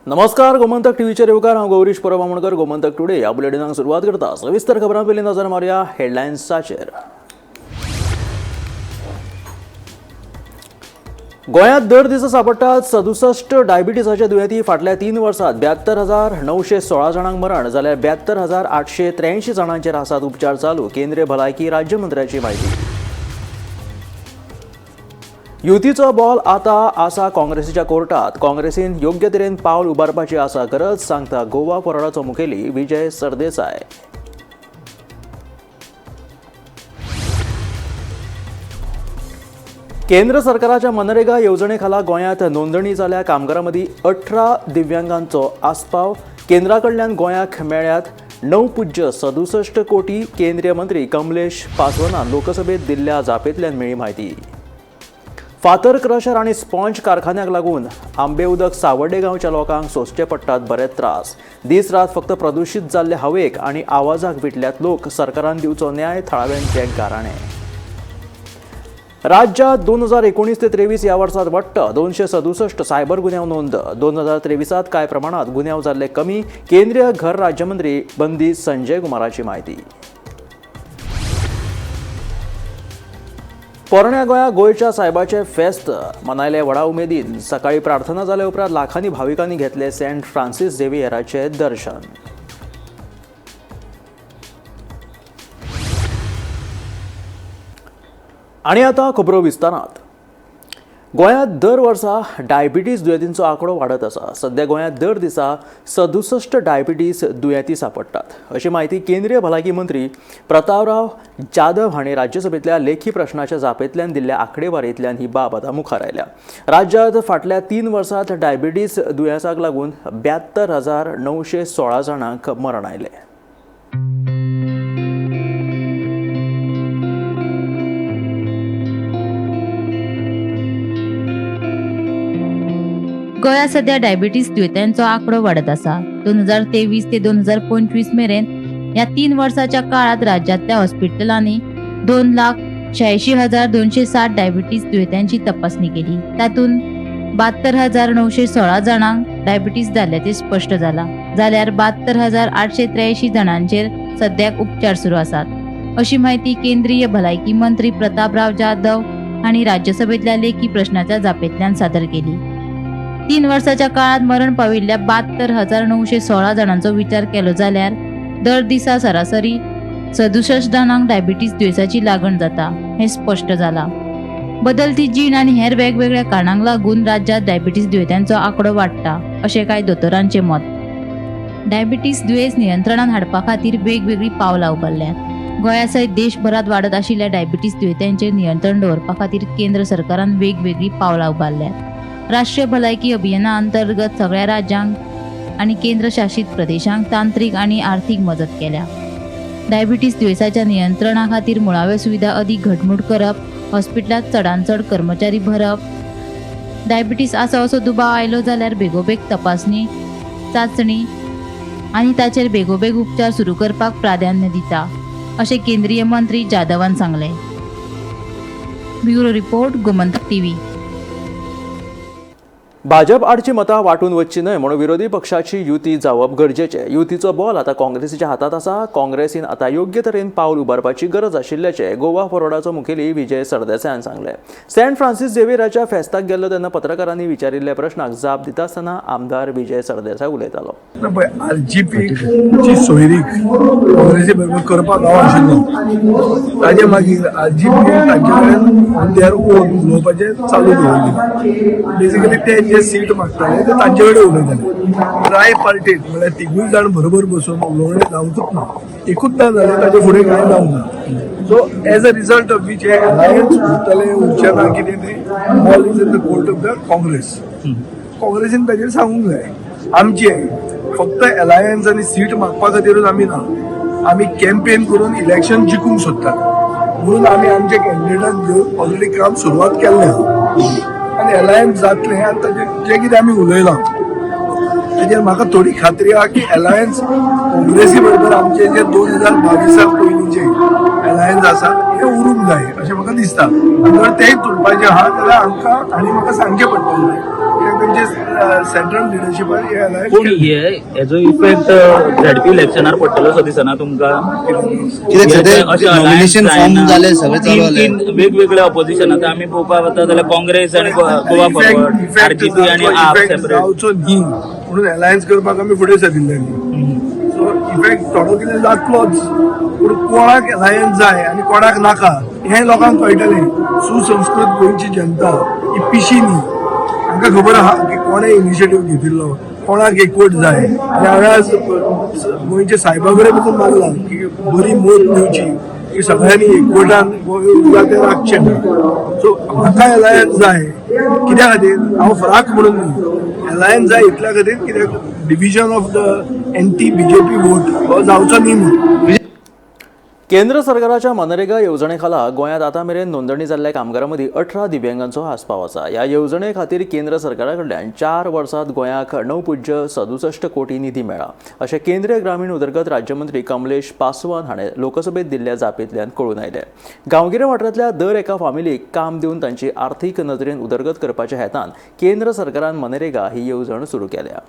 नमस्कार, गोमंतक टीव्हीचे रेवकार हांव गौरीश परमामणकर. गोमंतक टुडे ह्या बुलेटिनाक सुरवात करता. सविस्तर खबरां पयलीं नजर मारया हेडलायन्साचेर. गोंयांत दर दिसा सांपडटात 67 डायबिटीसाचे दुयेंती. फाटल्या 3 वर्सांत 72,916 जाणांक मरण जाल्यार 72,883 जाणांचेर आसात उपचार चालू. केंद्रीय भलायकी राज्यमंत्र्याची म्हायती. युतीचो बॉल आतां आसा काँग्रेसीच्या कोर्टात. काँग्रेसीन योग्य तरेन पावल उबारपाची आसा गरज, सांगता गोवा फॉरवर्डाचो मुखेली विजय सरदेसाय. केंद्र सरकाराच्या मनरेगा येवजणे खाला गोंयांत नोंदणी जाल्ल्या कामगारां मदीं 18 दिव्यांगांचो आस्पाव. केंद्रा कडल्यान गोंयाक मेळ्ळ्यात 9.67 कोटी. केंद्रीय मंत्री कमलेश पासवानान लोकसभेत दिल्ल्या जापेंतल्यान मेळ्ळी म्हायती. फातर क्रशर आनी स्पॉन्ज कारखान्याक लागून आंबे उदक सावर्डे गांवच्या लोकांक सोंसचे पडटात बरेच त्रास. दीस रात फक्त प्रदूशीत जाल्ले हवेक आनी आवाजाक विटल्यात लोक. सरकारान दिवचो न्याय, थळाव्यांचे गाराणे. राज्यात 2019 ते 23 ह्या वर्सात वट्ट 267 सायबर गुन्यांव नोंद. 2023 कांय प्रमाणात गुन्यांव जाल्ले कमी. केंद्रीय घर राज्यमंत्री बंदी संजय कुमाराची म्हायती. पोरण्या गोंया गोंयच्या सायबाचे फेस्त मनायले व्हडा उमेदीन. सकाळी प्रार्थना जाल्या उपरांत लाखांनी भाविकांनी घेतले सेंट फ्रांसीस झेवियराचे दर्शन. आनी आतां खबरो विस्तारांत. गोंयांत दर वर्सा डायबिटीज दुयेंतींचो आंकडो वाडत आसा. सध्या गोंयांत दर दिसा 67 डायबिटीज दुयेंती सांपडटात, अशी म्हायती केंद्रीय भलायकी मंत्री प्रतापराव जाधव हांणी राज्यसभेंतल्या लेखी प्रश्नाच्या जापेंतल्यान दिल्ल्या आंकडेवारींतल्यान ही बाब आतां मुखार आयल्या. राज्यांत फाटल्या 3 वर्सांत डायबिटीज दुयेंसाक लागून 72,916 जाणांक मरण आयलें. गोंयांत सध्या डायबिटीस दुयेंतांचो आंकडो वाडत आसा. 2023 ते 2025 मेरेन ह्या 3 वर्साच्या काळात राज्यांतल्या हॉस्पिटलांनी 2,86,260 डायबिटीस दुयेंतांची तपासणी केली. तातूंत 72,916 जाणांक डायबिटीस जाल्ल्याचें स्पश्ट जालां. जाल्यार 72,883 जाणांचेर सद्याक उपचार सुरू आसात, अशी माहिती केंद्रीय भलायकी मंत्री प्रतापराव जाधव हांणी राज्यसभेंतल्या लेखी प्रश्नाच्या जापेंतल्यान सादर केली. 3 वर्साच्या काळात मरण पाविल्ल्या 72,916 जाणांचो विचार केलो जाल्यार दर दिसा सरासरी 67 जाणांक डायबिटीस दुयेंसाची लागण जाता, हें स्पश्ट जालां. बदलती जीण आनी हेर वेगवेगळ्या कारणांक लागून राज्यांत डायबिटीस दुयेंतांचो आंकडो वाडटा, अशें कांय दोतोरांचें मत. डायबिटीस दुयेंस नियंत्रणांत हाडपा खातीर वेगवेगळी पावलां उबारल्यात. गोंया सयत देशभरात वाडत आशिल्ल्या डायबिटीस दुयेंतांचेर नियंत्रण दवरपा खातीर केंद्र सरकारान वेगवेगळी पावलां उबारल्यात. राष्ट्रीय भलायकी अभियाना अंतर्गत सगळ्या राज्यांक आनी केंद्र शासित प्रदेशांक तांत्रीक आनी आर्थीक मजत केल्या. डायबिटीस दुयेंसाच्या नियंत्रणा खातीर मुळाव्यो सुविधा अदीक घटमूट करप, हॉस्पिटलांत चडांत चड कर्मचारी भरप, डायबिटीस आसा असो दुबाव आयलो जाल्यार बेगोबेग तपासणी, चांचणी आनी ताचेर बेगोबेग उपचार सुरू करपाक प्राधान्य दिता, अशें केंद्रीय मंत्री जाधवान सांगलें. Bureau report, Gomantak TV. Bhajap आडची मतां वांटून वचची न्हय म्हणून विरोधी पक्षाची युती जावप गरजेचें. युतीचो बॉल आतां काँग्रेसीच्या हातांत आसा. काँग्रेसीन आतां योग्य तरेन पावल उबारपाची गरज आशिल्ल्याचें गोवा फॉरवर्डाचो मुखेली विजय सरदेसायान सांगलें. सेंट फ्रांसीस झेवियराच्या फेस्ताक गेल्लो तेन्ना पत्रकारांनी विचारिल्ल्या प्रश्नाक जाप दिता आसतना आमदार विजय सरदेसाय उलयतालो. आरजीपीची सोयरीक काँग्रेसी बरोबर करपाक हांव आशिल्लो. ताजे मागीर आरजीपी तांचे कडेन देर उलोवपाचें चालू दवरलें. बेसिकली ते जे सीट मागताले ते तांचे कडेन उलयताले. ट्राय पार्टीत म्हळ्यार तिगूय जाण बरोबर बसून उलोवणें जावंकूच ना. एकूच ना जालें ताचे फुडें कांय जावंक ना. So as a result of which हे अलायन्स उरतले उरचे ना कितें तें ball is in the court of the Congress. काँग्रेसीन ताचेर सांगूंक जाय आमचे फक्त अलायन्स आनी सीट मागपा खातीरूच आमी ना, आमी कॅम्पेन करून इलेक्शन जिखूंक सोदतात. म्हणून आमी आमचे कॅन्डिडेटाक घेवन ऑलरेडी काम सुरवात केल्लें आहा आनी अलायन्स जातलें. आनी ताचेर जें कितें आमी उलयलां ताचेर म्हाका थोडी खात्री आहा की अलायन्स काँग्रेसी बरोबर आमचे जे 2022 पयलींचे अलायन्स आसा हे उरूंक जाय अशें म्हाका दिसता. जर तेय तुटपाचें आहा जाल्यार आमकां आनी म्हाका सांगचें पडटलें. आमचे सेंट्रल लिडरशिपान हे alliance पूण हेजो इफेक्ट झेडपी इलेक्शनार पडटलो असो दिसना तुमकां? कित्याक सद्या नॉमिनेशन फॉर्म जाले सगळे चालू जाले. वेगवेगळे ऑपोजिशन आतां आमी पळोवपाक वता जाल्यार काँग्रेस आनी गोवा फॉरवर्ड, आरजीपी आनी आप सेपरेट. जावचो न्ही म्हणून अलायन्स करपाक आमी फुडें सरिल्ले. सो इफेक्ट थोडो कितें जातलोच, पूण कोणाक अलायन्स जाय आनी कोणाक नाका हें लोकांक कळटलें. सुसंस्कृत गोंयची जनता ही पिशी न्ही, तांकां खबर आहा की कोणें इनिशिएटीव घेतिल्लो, कोणाक एकवट जाय. आनी हांवें आज गोंयच्या सायबा कडेन वचून मागला की बरी मोद मेळची की सगळ्यांनी एकवटान ते राखचें ना. सो म्हाका अलायन्स जाय कित्या खातीर, हांव फराक म्हणून न्ही, अलायन्स जाय इतल्या खातीर कित्याक division of the anti BJP vote हो जावचो न्ही म्हणून. केंद्र सरकाराच्या मनरेगा येवजणेखाला गोंयांत आतां मेरेन नोंदणी जाल्ल्या कामगारां मदीं 18 दिव्यांगांचो आस्पाव आसा. ह्या येवजणे खातीर केंद्र सरकारा कडल्यान 4 वर्सांत गोंयाक 9.67 कोटी निधी मेळ्ळा अशें केंद्रीय ग्रामीण उदरगत राज्यमंत्री कमलेश पासवान हाणें लोकसभेत दिल्ल्या जापेंतल्यान कळून आयलें. गांवगिऱ्या वाठारांतल्या दर एका फामिलीक काम दिवन तांची आर्थीक नदरेन उदरगत करपाच्या हेतान केंद्र सरकारान मनरेगा ही येवजण सुरू केल्या.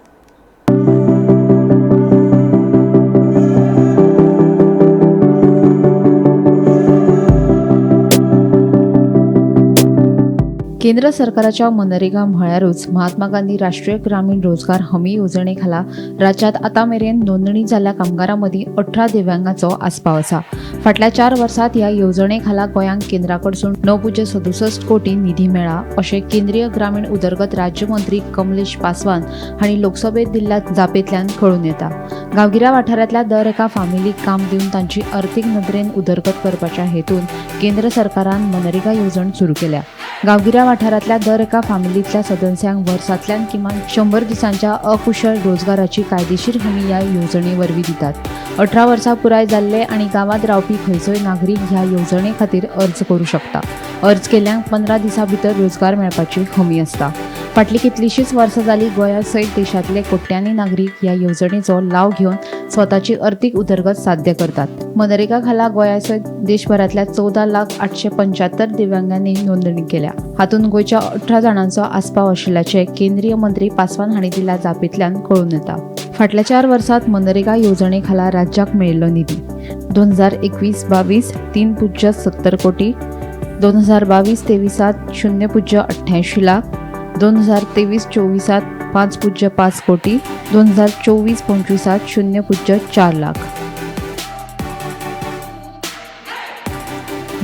केंद्र सरकाराच्या मनरेगा म्हळ्यारूच महात्मा गांधी राष्ट्रीय ग्रामीण रोजगार हमी येवजणेखाला राज्यात आतां मेरेन नोंदणी जाल्ल्या कामगारां मदीं 18 दिव्यांगांचो आस्पाव आसा. फाटल्या 4 वर्सांत ह्या येवजणेखाला गोंयांक केंद्रा कडसून 9.67 कोटी निधी मेळ्ळा अशें केंद्रीय ग्रामीण उदरगत राज्यमंत्री कमलेश पासवान हांणी लोकसभेत दिल्ल्या जापेंतल्यान कळून येता. गांवगिऱ्या वाठारांतल्या दर एका फामिलीक काम दिवन तांची अर्थीक नदरेन उदरगत करपाच्या हेतून केंद्र सरकारान मनरेगा येवजण सुरू केल्या. गांवगिऱ्या वाठारांतल्या दर एका फामिलींतल्या सदस्यांक वर्सांतल्यान किमान 100 दिसांच्या अकुशळ रोजगाराची कायदेशीर हमी ह्या येवजणे वरवीं दितात. 18 वर्सां पुराय जाल्ले आनी गांवांत रावपी खंयचोय नागरीक ह्या येवजणे खातीर अर्ज करूं शकता. अर्ज केल्ल्यांक 15 दिसां भितर रोजगार मेळपाची हमी आसता. फाटलीं कितलींशींच वर्सां जालीं गोंया सयत देशांतले कोट्यांनी नागरीक ह्या येवजणेचो लाव घेवन स्वताची अर्थीक उदरगत साध्य करतात. मनरेगा खाला गोंया सयत देशभरांतल्या 14,875 दिव्यांगांनी नोंदणी केल्या. हातूंत गोंयच्या 18 जाणांचो आस्पाव आशिल्ल्याचे केंद्रीय मंत्री पासवान हांणी दिल्ल्या जापेंतल्यान कळून येता. फाटल्या 4 वर्सांत मनरेगा येवजणे खाला राज्याक मेळिल्लो निधी 2021-22 3.70 कोटी, 2022-23 0.88 लाख, 2023-24 5.5 कोटी, 2024-25 0.4 lakh.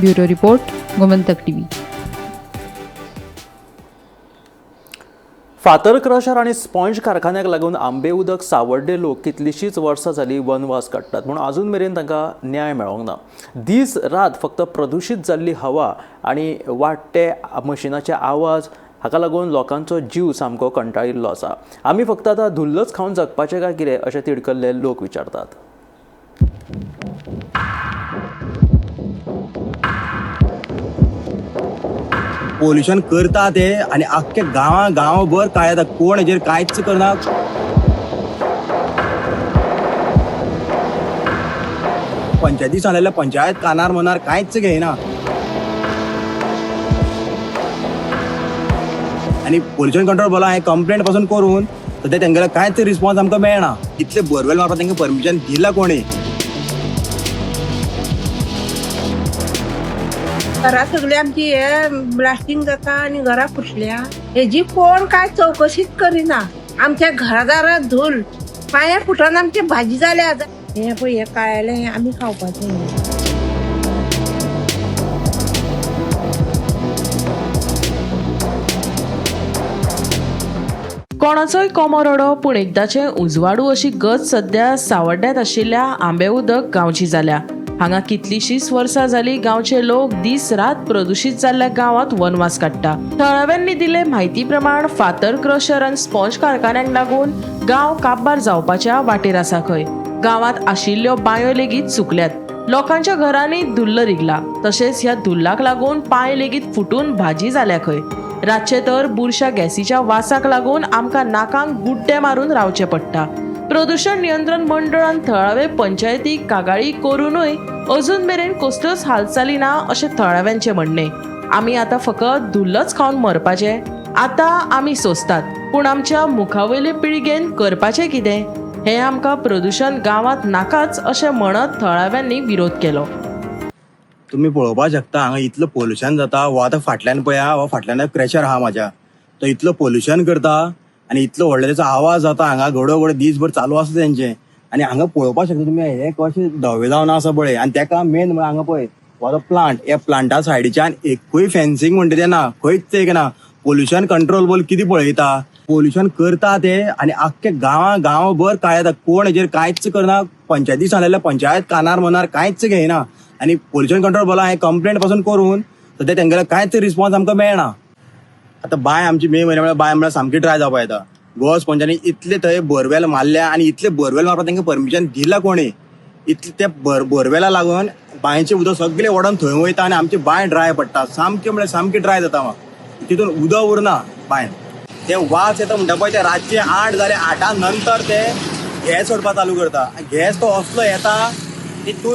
Bureau report, Gomantak TV. फातर क्रशर आणि स्पॉन्ज कारखान्याक लागून आंबे उदक सावड्डे लोक कितलींशींच वर्सां जालीं वनवास काडटात, पूण अजून मेरेन तांकां न्याय मेळोंक ना. दीस रात फक्त प्रदुशीत जाल्ली हवा आनी वाडटे मशिनाचे आवाज हाका लागून लोकांचो जीव सामको कंटाळिल्लो आसा. आमी फक्त आतां धुल्लच खावन जगपाचें काय कितें अशें तिडकल्ले लोक विचारतात. पोल्युशन करता ते आनी आख्खे गांवभर काय येता, कोण हेजेर कांयच करना. पंचायती सांगलेल्या पंचायत कानार मनार कांयच घेयना. आनी पोल्युशन कंट्रोल बोला हांवें कंप्लेंट पासून करून सद्या तेंगेलो कांयच रिस्पॉन्स आमकां मेळना. इतले बोरवेल मारपाक तेंका परमिशन दिला कोणी? घरा सगळी आमची हे ब्लास्टिंग जाता आणि घरा फुटल्या. हेजी कोण काय चौकशीच करिना. आमच्या घरादारात धूल पांया फुटोन आमची भाजी जाल्या. हे पळय हे काळेलें आमी खावपाचें. कोणाचोय कोमो रडो पूण एकदाचें उजवाडू अशी गत सध्या सावड्ड्यात आशिल्ल्या आंबे उदक गांवची जाल्या. हांगा कितलींशींच वर्सां जालीं गांवचे लोक दीस रात प्रदुशीत जाल्ल्या गांवांत वनवास काडटा. थळाव्यांनी दिले म्हायती प्रमाण फातर क्रशर आनी स्पॉन्ज कारखान्याक लागून गांव काबार जावपाच्या वाटेर आसा. खंय गांवांत आशिल्ल्यो बांयो लेगीत सुकल्यात. लोकांच्या घरांनी धुल्ल रिगला. तशेंच ह्या धुल्लाक लागून पांय लेगीत फुटून भाजी जाल्या. खंय रातचे तर बुरश्या गॅसीच्या वासाक लागून आमकां नाकांक गुड्डे मारून रावचें पडटा. प्रदूषण नियंत्रण मंडळान थळावे पंचायतीक कागाळी करूनय अजून मेरेन कसल्योच हालचाली ना अशें थळाव्यांचें म्हणणें. आमी आतां फकत धुल्लच खावन मरपाचें. आतां आमी सोंसतात पूण आमच्या मुखावयले पिळगेन करपाचें कितें हें आमकां प्रदूशण गांवांत नाकाच अशें म्हणत थळाव्यांनी विरोध केलो. तुम्ही पळोवपाक शकता हांगा इतलं पोल्युशन जाता. हो आतां फाटल्यान पळया, हो फाटल्यान क्रॅशर आहा म्हाज्या, तो इतलो पोल्युशन करता आनी इतलो व्हडलो तेचो आवाज जाता हांगा घडो घडो दीसभर चालू आसता तेंचे. आनी हांगा पळोवपाक शकता तुमी हे कशे धवे जावन आसा पळय. आनी तेका मेन म्हळ्यार हांगा पळय हो जो प्लांट, ह्या प्लांटा सायडीच्यान एकूय फेन्सिंग म्हणटा तें ना, खंयच एक ना. पोल्युशन कंट्रोल बोर्ड कितें पळयता, पोल्युशन करता ते आनी आख्खे गांवभर काय येता. कोण हेजेर कांयच करना. पंचायती सांगलेल्या पंचायत कानार मनार कांयच घेयना. आनी पोल्युशन कंट्रोल बोर्डाक हांवें कंप्लेंट पासून करून सद्या तेंगेलो कांयच रिस्पॉन्स आमकां मेळना. आतां बाय आमची मे म्हयन्या म्हळ्यार बाय म्हळ्यार सामकी ड्राय जावपा येता. गोवा स्पॉन्जांनी इतले थंय बोरवेल मारल्या आनी इतले बोरवेल मारपाक तांकां परमिशन दिला कोणी. इतले त्या बोरवेला लागून बांयचें उदक सगळें ओडोन थंय वयता आनी आमची बांय ड्राय पडटा. सामकें म्हळ्यार सामकी ड्राय जाता. म्हाका तितून उदक उरना बांयन. ते वास येता म्हणटा पळय ते रातचे 8 जाले 8 नंतर ते गॅस सोडपाक चालू करता. गॅस तो असलो येता की तूं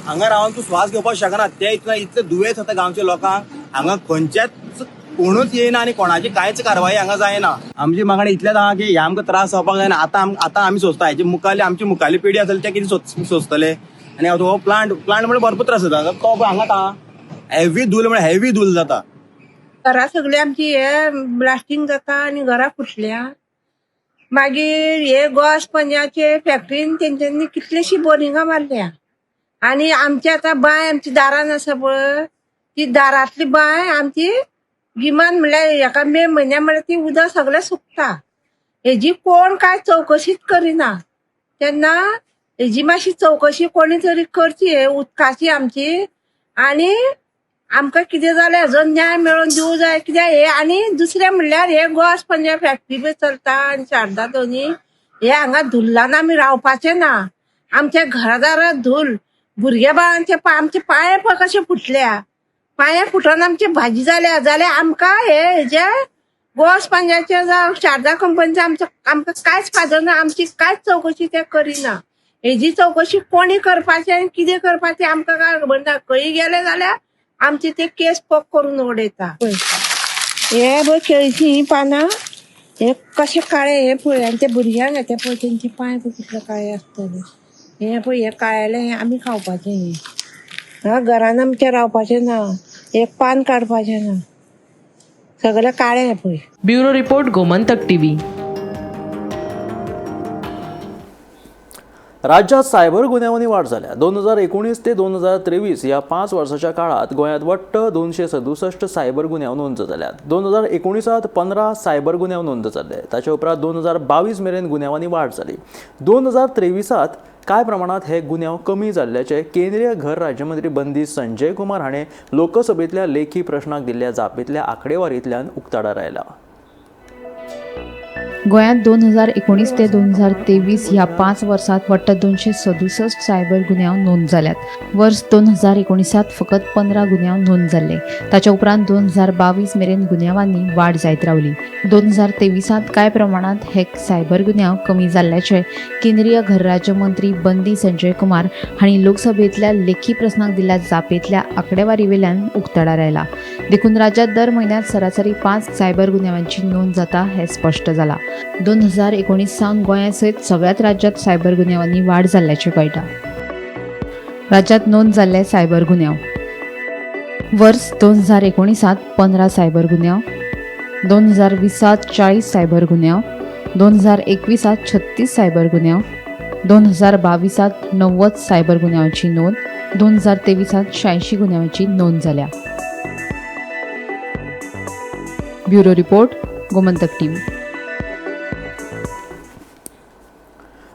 हांगा रावन तूं श्वास घेवपाक शकना. ते इतले दुयेंस जाता गांवच्या लोकांक. हांगा खंयच्याच कोणूच येयना आनी कोणाची कांयच कारवाही हांगा जायना. आमची मागणी इतलेंच आहा की हे आमकां त्रास जावपाक जायना. आतां आमी सोंसता. हेजे मुखावयली आमची मुखावयली पिढी आसतली ते कितें सोंसतले. आनी हो प्लांट म्हणजे भरपूर त्रास जाता. तो पळय हांगा आतां हेवी धूल म्हळ्यार हेवी धूल जाता. घरां सगळी आमची हे ब्लास्टिंग जाता आनी घरां फुटल्या. मागीर हे गोवा स्पंजाचे फॅक्टरीन तेंच्यांनी कितलीशी बोरिंगां मारल्या. आनी आमची आतां बांय आमची दारान आसा पळय, ती दारांतली बांय आमची गिमान म्हणल्यार हेका मे म्हयन्या म्हणल्यार ती उदक सगळें सुकता. हेजी कोण काय चवकशीच करिना. तेन्ना हेजी मातशी चवकशी कोणी तरी करची हे उदकाची आमची. आनी आमकां कितें जालें हाजो न्याय मेळोवन दिवं जाय. कित्याक हे आनी दुसरें म्हणल्यार हे गोवा स्पंजा फॅक्टरी पळय चलता आनी शारदा दोनी हे हांगा धुल्लान आमी रावपाचें ना. आमच्या घरादारात धूल, भुरगे बाळांचे आमचे पांय पळय कशे फुटल्या. पांय फुटोन आमची भाजी जाल्या. जाल्यार आमकां हेजे गोवा स्पंजाचे जावं शारदा कंपनीचे आमकां कांयच फादर ना. आमची कांयच चवकशी ते करिना. हेजी चवकशी कोणी करपाचें आनी कितें करपाचें आमकां कांय खबर ना. खंय गेले जाल्यार आमची ते केस पक करून उडयता. हे पळय केळीची पानां हे कशे काळे हे पळय. आनी ते भुरग्यांक येता पळय तेंची पांय पळय कितले काळे आसतले. हे पळय हे काळेले हे आमी खावपाचें. हे घरान आमच्या रावपाचें ना. एक पान काडपाचें ना. सगळे काळे हे पळय. Bureau report Gomantak TV. राज्यात सायबर गुन्ह्यांनी वाढ झाल्या. 2019 ते 2023 या 5 वर्षाच्या काळात गोंयात वट्ट 267 सायबर गुन्ह्यांव नोंद जाल्यात. 2019 15 सायबर गुन्ह्यांव नोंद जाल्ले. ताचे उपरांत 2022 मेरेन गुन्ह्यांवांनी वाढ जाली. 2023 कांय प्रमाणात हे गुन्यांव कमी जाल्ल्याचे केंद्रीय घर राज्यमंत्री बंदी संजय कुमार हाणें लोकसभेतल्या लेखी प्रश्नाक दिल्ल्या जापेंतल्या आंकडेवारींतल्यान उक्ताडार आयला. गोंयांत 2019 ते 2023 ह्या 5 वर्सांत वट्ट 267 सायबर गुन्यांव नोंद जाल्यात. वर्स 2019 फकत 15 गुन्यांव नोंद जाल्ले. ताच्या उपरांत 2022 मेरेन गुन्यांवांनी वाड जायत रावली. 2023 कांय प्रमाणात हे सायबर गुन्यांव कमी जाल्ल्याचे केंद्रीय घर राज्य मंत्री बंदी संजय कुमार हांणी लोकसभेतल्या लेखी प्रस्नाक दिल्ल्या जापेंतल्या आंकडेवारी वेल्यान उक्ताडार आयला. देखून राज्यात दर म्हयन्यात सरासरी 5 सायबर गुन्यांवांची नोंद जाता हें स्पश्ट जालां. 2019 सावन गोंया सयत सगळ्याच राज्यात सायबर गुन्यांवांनी वाड जाल्ल्याचें कळटा. राज्यात नोंद जाल्ले सायबर गुन्यांव वर्स 2019 15 सायबर गुन्यांव, 2020 40 सायबर गुन्यांव, 2021 36 सायबर गुन्यांव, 2022 90 सायबर गुन्यांवांची नोंद, 2023 86 गुन्यांवांची नोंद जाल्या. Bureau report Gomantak TV.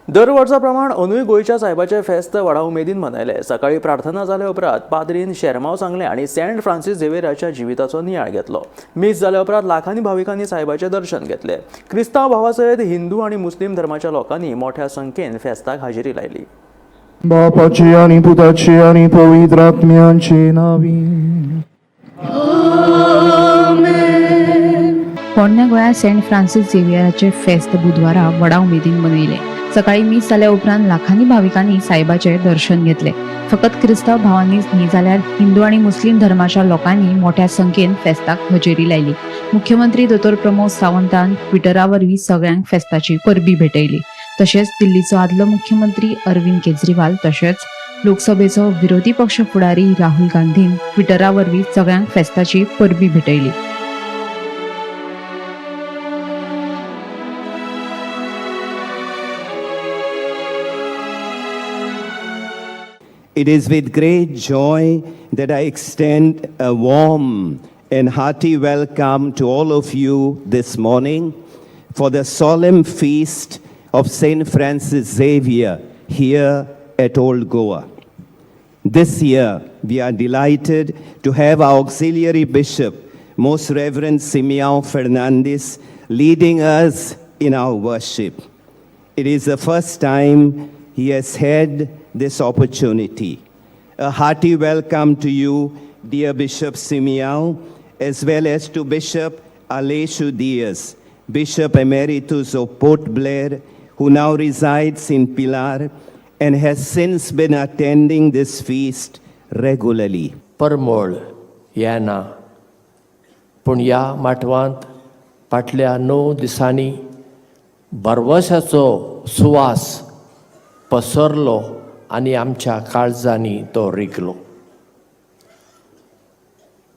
दर वर्सा प्रमाण अंदूय गोंयच्या सायबाचे फेस्त व्हडा उमेदीन मनयले. सकाळी प्रार्थना जाल्या उपरांत पाद्रीन शेरमांव सांगलें आनी सेंट फ्रांसीस झेवियराच्या जिविताचो नियाळ घेतलो. मीस जाल्या उपरांत लाखांनी भाविकांनी सायबाचें दर्शन घेतलें. क्रिस्तांव भावा सयत हिंदू आनी मुस्लीम धर्माच्या लोकांनी मोठ्या संख्येन फेस्ताक हाजेरी लायली. बापाची आनी पुताची आनी पवित्र आत्म्यांचे नावी. पोरण्या गोंयांत सेंट फ्रांसीस झेवियराचे फेस्त बुधवारा व्हडा उमेदीन मनयले. सकाळी मीस जाल्या उपरांत लाखांनी भाविकांनी सायबाचे दर्शन घेतले. फकत क्रिस्तांव भावांनीच न्ही जाल्यार हिंदू आनी मुस्लीम धर्माच्या लोकांनी मोठ्या संख्येन फेस्ताक हजेरी लायली. मुख्यमंत्री दोतोर प्रमोद सावंतान ट्विटरा वरवीं सगळ्यांक फेस्ताची परबी भेटयली. तशेंच दिल्लीचो आदलो मुख्यमंत्री अरविंद केजरीवाल तशेंच लोकसभेचो विरोधी पक्ष फुडारी राहुल गांधीन ट्विटरा वरवीं सगळ्यांक फेस्ताची परबी भेटयली. It is with great joy that I extend a warm and hearty welcome to all of you this morning for the solemn feast of St. Francis Xavier here at Old Goa. This year, we are delighted to have our Auxiliary Bishop, Most Reverend Simeão Fernandes, leading us in our worship. It is the first time he has had this opportunity. A hearty welcome to you, dear Bishop Simeão, as well as to Bishop Aleixo Dias, Bishop Emeritus of Port Blair, who now resides in Pilar and has since been attending this feast regularly. परमळ येना पूण ह्या माटवांत फाटल्या 9 दिसांनी बरवसाचो सुवास पसरलो आनी आमच्या काळजांनी तो रिगलो.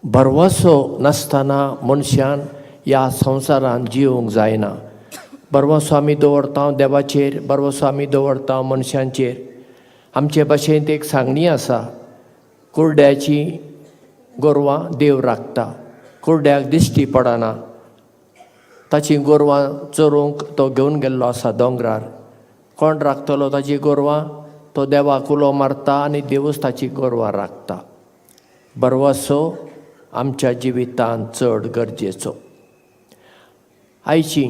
बरवसो नासतना मनशान ह्या संवसारांत जिवंक जायना. बरवसो आमी दवरता देवाचेर, बरवसो आमी दवरता मनशांचेर. आमचे भाशेंत एक सांगणी आसा, कुर्ड्याची गोरवां देव राखता, कुर्ड्याक दिश्टी पडना. ताची गोरवां चोरूंक तो घेवन गेल्लो आसा दोंगरार. कोण राखतलो ताची गोरवां? तो देवाक उलो मारता आनी देवूच ताची गोरवां राखता. बरवसो आमच्या जिवितांत चड गरजेचो. आयची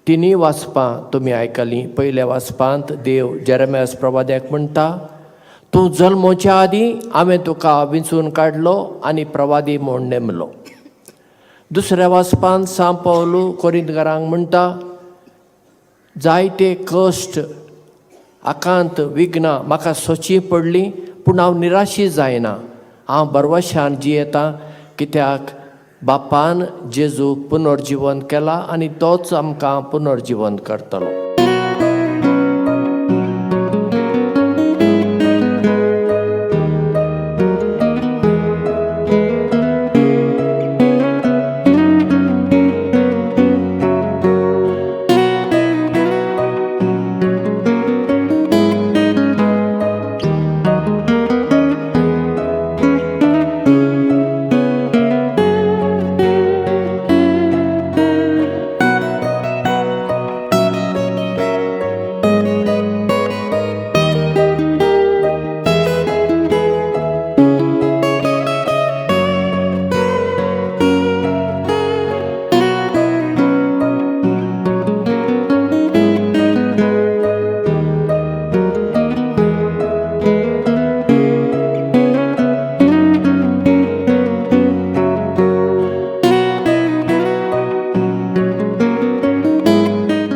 तिनी वाचपां तुमी आयकलीं. पयल्या वाचपांत देव जेरेमियास प्रवाद्याक म्हणटा, तूं जल्मोच्या आदीं हांवें तुका विंचून काडलो आनी प्रवादी म्हूण नेमलो. दुसऱ्या वाचपांत सांत पौलू कोरिंतकारांक म्हणटा, जायते कश्ट आकांत विघ्नां म्हाका सोंची पडलीं पूण हांव निराशी जायना. हांव बरवशान जियेतां कित्याक बापान जेजूक पुनर्जीवन केलां आनी तोच आमकां पुनर्जीवन करतलो.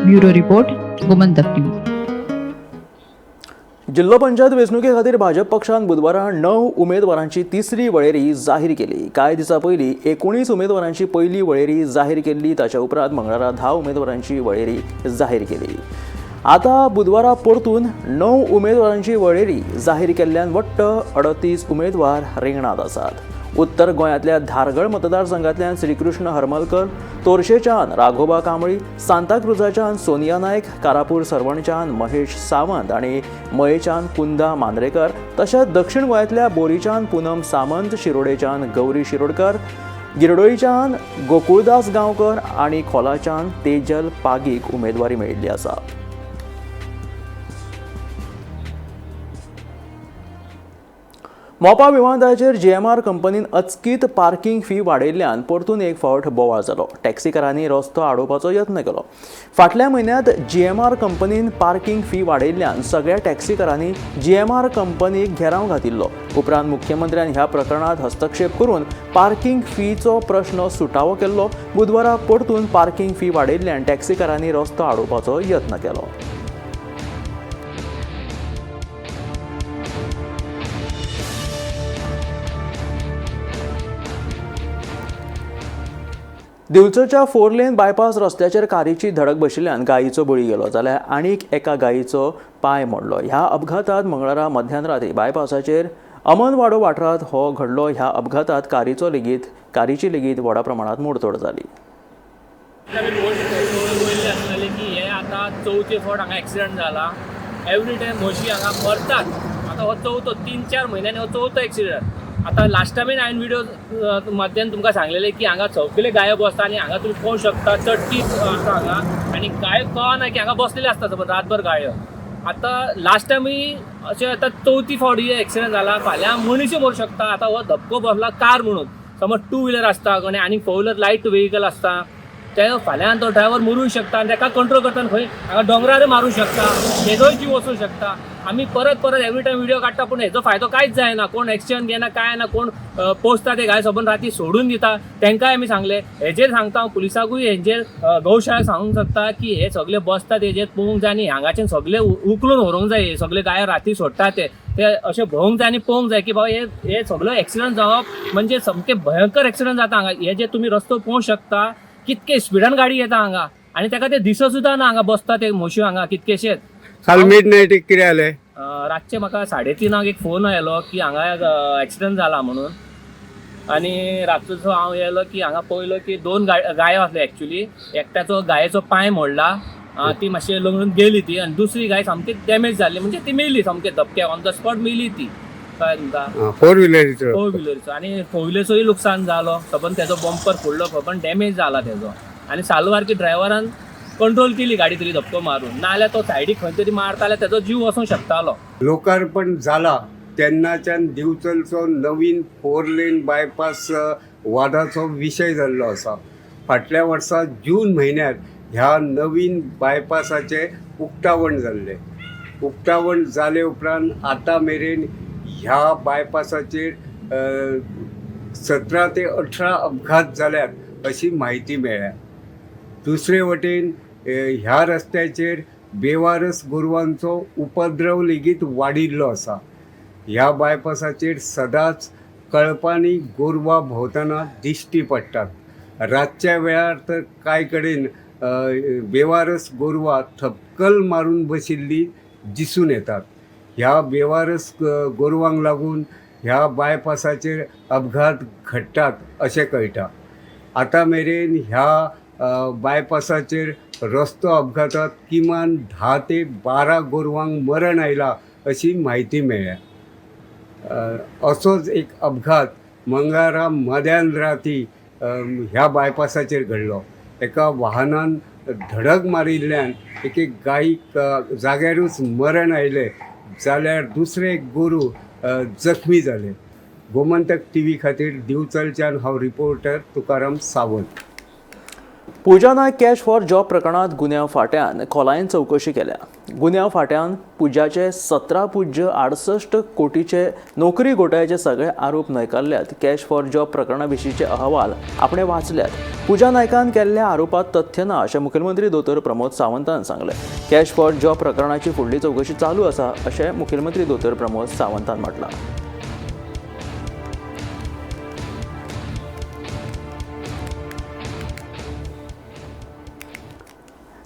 Bureau report, Gomantak TV. जिल्हा पंचायत वेंचणुके खातीर भाजप पक्षान बुधवारा 9 उमेदवारांची तिसरी वळेरी जाहीर केली. कांय दिसा पयलीं 19 उमेदवारांची पयली वळेरी जाहीर केल्ली. ताच्या उपरांत मंगळारा 10 उमेदवारांची वळेरी जाहीर केली. आता बुधवारा परतून 9 उमेदवारांची वळेरी जाहीर केल्ल्यान वट्ट 38 उमेदवार रिंगणात आसात. उत्तर गोंयांतल्या धारगळ मतदारसंघांतल्यान श्रीकृष्ण हरमलकर, तोरशेच्यान राघोबा कांबळी, सांताक्रुजाच्यान सोनिया नायक, कारापूर सरवणच्यान महेश सावंत आनी मयेच्यान कुंदा मांद्रेकर, तशेंच दक्षिण गोंयांतल्या बोरीच्यान पूनम सामंत, शिरोडेच्यान गौरी शिरोडकर, गिरडोळीच्यान गोकुळदास गांवकर आनी खोलाच्यान तेजल पागीक उमेदवारी मेळिल्ली आसा. मोपा विमानतळाचेर GMR कंपनीन अचकीत पार्किंग फी वाडयल्ल्यान परतून एक फावट बोवाळ जालो. टॅक्सीकारांनी रस्तो आडोवपाचो यत्न केलो. फाटल्या म्हयन्यांत GMR कंपनीन पार्किंग फी वाडयल्ल्यान सगळ्या टॅक्सीकारांनी GMR कंपनीक घेराव घातिल्लो. उपरांत मुख्यमंत्र्यान ह्या प्रकरणात हस्तक्षेप करून पार्किंग फीचो प्रश्न सुटावो केल्लो. बुधवारा परतून पार्किंग फी वाडयल्ल्यान टॅक्सीकारांनी रस्तो आडोवपाचो यत्न केलो. दिवचलच्या 4 लेन बायपास रस्त्याचेर कारची धडक बशिल्ल्यान गायीचो बळी गेलो जाल्यार आनीक एका गायीचो पाय मोडलो. ह्या अपघातात मंगळारा मध्यानराती बायपासाचेर अमनवाडो वाठारांत हो घडलो. ह्या अपघातात कारची लेगीत व्हडा प्रमाणात मोडतोड जाली. की हे आता 4थे फावट हांगा एक्सिडंट जाला. एवरी टायम म्हशी हांगा मरतात. आता हो 4थो 3-4 म्हयन्यांनी हो 4थो एक्सिडंट. आता लास्ट टायम हांवें व्हिडिओ मध्यान तुमकां सांगलेलें की हांगा सगळे गायो बसता आनी हांगा तुमी पळोवंक शकता चडटी आसा हांगा आनी गायो कळना की हांगा बसलेले आसता समज रातभर गायो. आतां लास्ट टायमूय अशें आतां 4थी फावट ही एक्सिडंट जाला. फाल्यां मनीसय मरूंक शकता. आतां हो धपको बसला कार म्हणून. समज 2 व्हिलर आसता कोणी आनी 4 व्हिलर लायट व्हेकल आसता ते फाल्यां तो ड्रायव्हर मरूंक शकता आनी ताका कंट्रोल करतना खंय हांगा दोंगरार मारूंक शकता. तेजोय जीव वचूंक शकता. आमी परत एवरी टायम व्हिडिओ काडटा पूण हेजो फायदो कांयच जायना. कोण एक्शन घेना काय ना. कोण पोसता ते गाय सबंद राती सोडून दिता. तांकांय आमी सांगले. हेजेर सांगता हांव पुलिसाकूय हेजेर गौशाळेक सांगूंक शकता की हे सगळे बसतात हेजेर पळोवंक जाय आनी हांगाच्यान सगळे उखलून व्हरूंक जाय. हे सगळे गाय राती सोडटा ते अशें भोवंक जाय आनी पळोवंक जाय की बाबा हे सगळो एक्सिडंट जावप म्हणजे सामके भयंकर एक्सिडंट जाता हांगा. हे जे तुमी रस्तो पळोवंक शकता कितके स्पिडान गाडी येता हांगा आनी ताका ते दिसत सुद्दां ना हांगा बसता ते म्हशी हांगा कितकेशेच. काल मिड नायटीक कितें जालें? रातचे म्हाका 3:30 एक फोन आयलो की हांगा एक्सिडंट जाला म्हणून. आनी रातचो हांव येयलो की हांगा पळयलो की 2 गायो आसल्यो एक्चुली. एकट्याचो गायेचो पांय मोडला. ती मातशी लंगडून गेली ती आनी दुसरी गाय सामकी डॅमेज जाल्ली म्हणजे ती मेली सामके धपके ऑन द स्पॉट मेली ती. कळ्ळें तुमकां? 4 व्हिलरीचो आनी 4 व्हिलरचोय लुकसाण जालो. सबंद तेजो बंपर फुडलो पण डॅमेज जाला तेजो. आनी सालवार की ड्रायव्हरान कंट्रोल केली गाडी तरी धपको मारून. नाल्यार तो सायडीक खंय तरी मारता जाल्यार तेजो जीव वचूंक शकतालो. लोकार्पण जाला तेन्नाच्यान दिवचलचो नवीन 4 लेन बायपास वादाचो विशय जाल्लो आसा. फाटल्या वर्सा जून म्हयन्यात ह्या नवीन बायपासाचे उक्तावण जाल्लें. उक्तावण जाले उपरांत आतां मेरेन ह्या बायपासाचेर 17 ते 18 अपघात जाल्यात अशी म्हायती मेळ्ळ्या. दुसरे वटेन ह्या रस्त्याचेर बेवारस गोरवांचो उपद्रव लेगीत वाडिल्लो आसा. ह्या बायपासाचेर सदांच कळपांनी गोरवां भोंवतना दिश्टी पडटात. रातच्या वेळार तर कांय कडेन बेवारस गोरवां थपकल मारून बशिल्ली दिसून येतात. ह्या बेवारस गोरवांक लागून ह्या बायपासाचेर अपघात घडटात अशें कळटा. आतां मेरेन ह्या बायपासाचेर रस्तो अपघातात किमान 10 ते 12 गोरवांक मरण आयलां अशी म्हायती मेळ्ळ्या. असोच एक अपघात मंगळारा मध्यान राती ह्या बायपासाचेर घडलो. एका वाहनान धडक मारिल्ल्यान एक गायीक जाग्यारूच मरण आयलें जाल्यार दुसरे गोरू जखमी जाले. गोमंतक TV खातीर दिवचलच्यान हांव reporter Tukaram Sawant. Puja Naik cash for job प्रकरणात गुन्यांव फाट्यान खोलायेन चवकशी केल्या. गुन्यांव फाट्यान पुजाचे 17.68 कोटीचे नोकरी घोटाळ्याचे सगळे आरोप न्हयकारल्यात. कॅश फॉर जॉब प्रकरणा विशींचे अहवाल आपणे वाचल्यात. पुजा नायकान केल्ल्या आरोपात तथ्य ना अशें मुखेलमंत्री दोतोर प्रमोद सावंतान सांगलें. कॅश फॉर जॉब प्रकरणाची फुडली चवकशी चालू आसा अशें मुखेलमंत्री दोतोर प्रमोद सावंतान म्हटलां.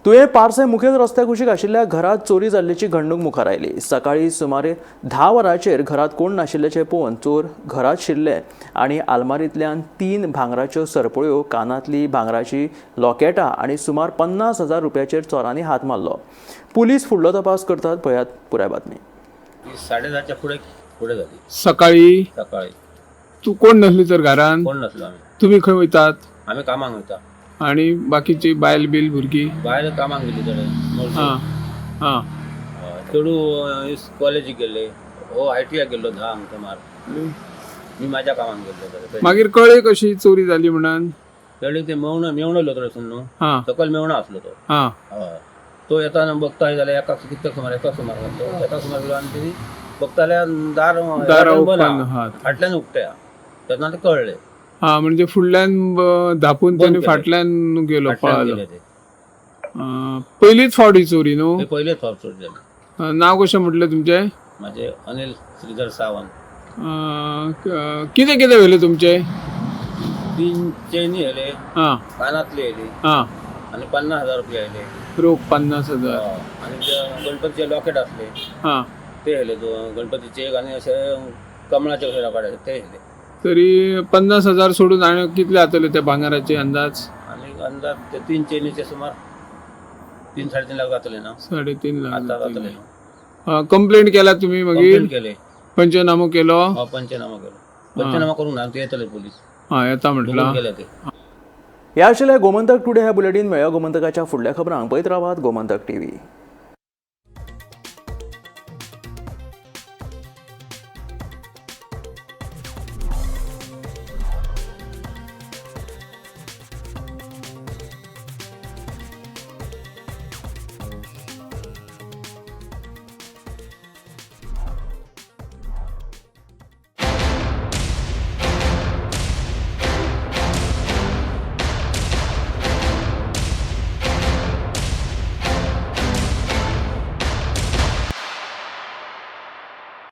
तुवें पार्से मुखेल रस्त्या कुशीक आशिल्ल्या घरात चोरी जाल्ल्याची घडणूक मुखार आयली. सकाळी सुमारे 10 वरांचेर घरात कोण नाशिल्ल्याचें पळोवन चोर घरात शिरले आनी आलमारींतल्यान 3 भांगराच्यो सरपळ्यो, कानांतली भांगराची लॉकेटां आनी सुमार 50,000 रुपयाचेर चोरांनी हात मारलो. पुलीस फुडलो तपास करतात. पळयात पुराय बातमी. 10:30च्या फुडें जाली सकाळी तू कोण नसली तर घरान? कोण नसलो आमी. तुम्ही खंय वयतात? आमी कामाक वयता. आणि बाकीची बायल बिल भुरगीं? भायर कामाक गेली थोडे. हां चेडू कॉलेजीक गेले. हो ITआक गेल्लो 10 सुमार. मी म्हाज्या कामाक गेल्लो. मागीर कळ्ळें कशी चोरी जाली म्हणून? कळ्ळें ते मेवणलो थोडेसून न्हू. सकयल मेवणो आसलो तो. हय. तो येताना बघता जाल्यार एका सुमार घातलो. एका सुमार गेलो आनी ती बघता जाल्यार दार फाटल्यान उक्त्या. तेन्ना ते कळ्ळें. म्हणजे फुडल्यान धापून त्याने फाटल्यान गेलो पळालो. पयलीच फावट ही चोरी न्हू? पयलेच फावट चोरी जाली. नाव कशें म्हटलें तुमचें? म्हाजें अनिल श्रीधर सावंत. कितें कितें व्हेलें तुमचें? 3 चेनी हेले हां कानातले हेले हां आणि 50,000 रुपये हेले रोख 50,000 आणि जे गणपतीचे लॉकेट असले हां ते हेले गणपतीचे एक आणि असे कमळाचे कशे काढायचे ते हेले तरी 50,000 सोडून आणि कितले जातले त्या भांगाराचे अंदाज आणि अंदाज ते 3 चेनीचे सुमार 3-3.5 लाख जातले ना 3.5 आता लाख जातले कंप्लेंट केला तुम्ही मागीर कंप्लेंट केले पंचनामो केलो पंचनामा केलो पंचनामा करून ना ते येतले पोलीस हां येता म्हटलं गेले ते ह्या आशिल्ले गोमंतक टुडे ह्या बुलेटीन मेळ्ळ्या गोमंतकाच्या फुडल्या खबरांक पळयत रावात गोमंतक TV.